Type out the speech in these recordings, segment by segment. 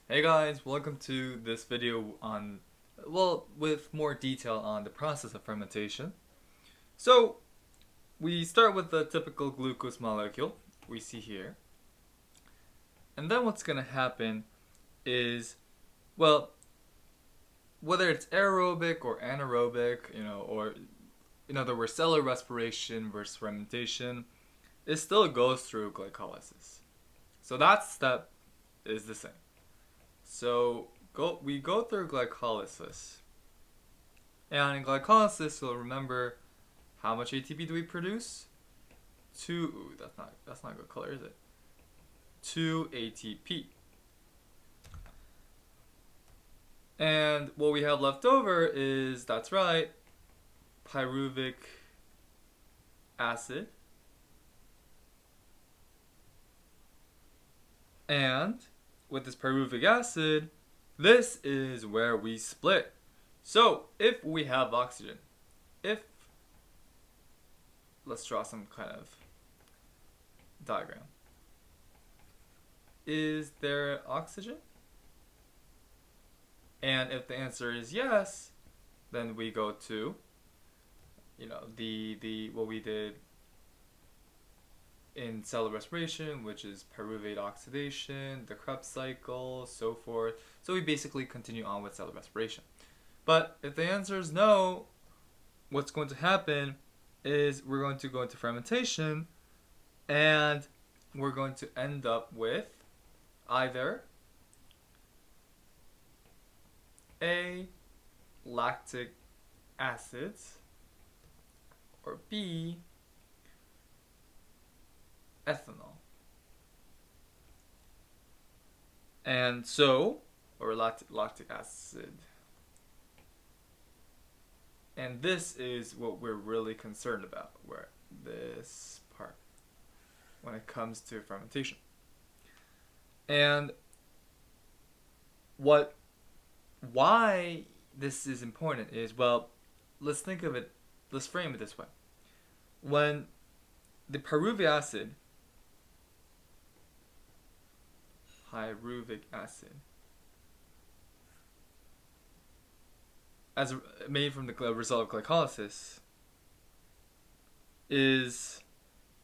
Hey guys, welcome to this video on, well, with more detail on the process of fermentation. So, we start with the typical glucose molecule we see here. And then what's going to happen is, well, whether it's aerobic or anaerobic, or in other words, cellular respiration versus fermentation, it still goes through glycolysis. So that step is the same. So we go through glycolysis. And in glycolysis, you'll remember how much ATP do we produce? That's not a good color, is it? 2 ATP. And what we have left over is, that's right, pyruvic acid. And with this pyruvic acid, this is where we split. So if we have oxygen, let's draw some kind of diagram. Is there oxygen? And if the answer is yes, then we go to, the what we did in cellular respiration, which is pyruvate oxidation, the Krebs cycle, so forth. So we basically continue on with cellular respiration. But if the answer is no, what's going to happen is we're going to go into fermentation, and we're going to end up with either A, lactic acids, or B, ethanol. And so, or lactic acid. And this is what we're really concerned about, where this part, when it comes to fermentation. And why this is important is, well, let's frame it this way. When the pyruvic acid, as made from the result of glycolysis, is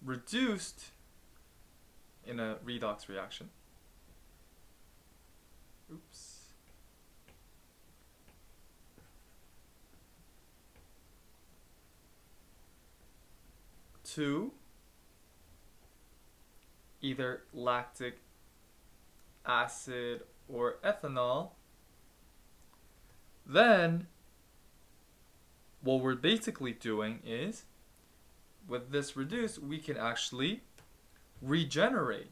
reduced in a redox reaction. To either lactic acid or ethanol, then what we're basically doing is, with this reduced, we can actually regenerate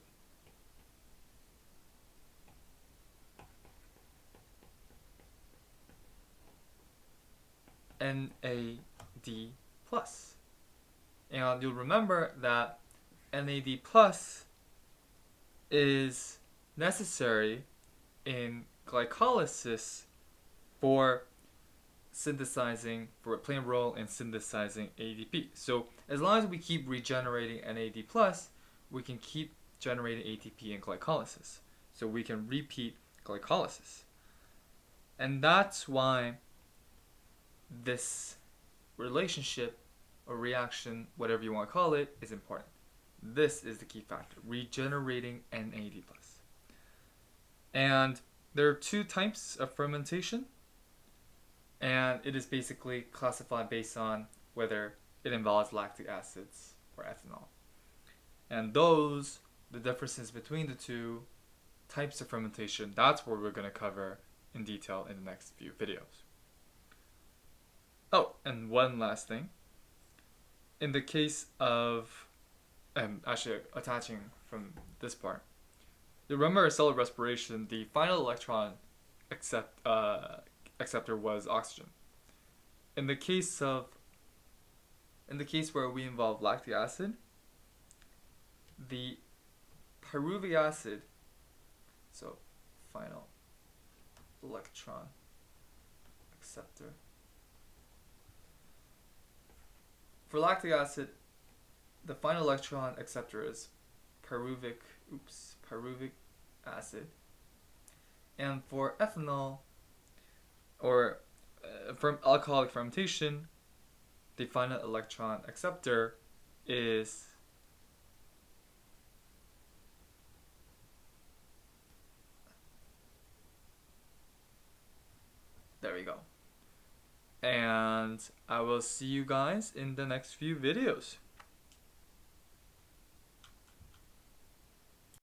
NAD+. And you'll remember that NAD+ is necessary in glycolysis for playing a role in synthesizing ADP. So as long as we keep regenerating NAD+, we can keep generating ATP in glycolysis. So we can repeat glycolysis. And that's why this relationship or reaction, whatever you want to call it, is important. This is the key factor, regenerating NAD+. And there are two types of fermentation, and it is basically classified based on whether it involves lactic acids or ethanol. And the differences between the two types of fermentation, that's what we're going to cover in detail in the next few videos. Oh, and one last thing. In the case of, actually attaching from this part, you remember cellular respiration, the final electron acceptor was oxygen. In the case where we involve lactic acid, the pyruvic acid, so final electron acceptor. For lactic acid, the final electron acceptor is pyruvic acid. And for ethanol, or from alcoholic fermentation, the final electron acceptor is there we go. And I will see you guys in the next few videos.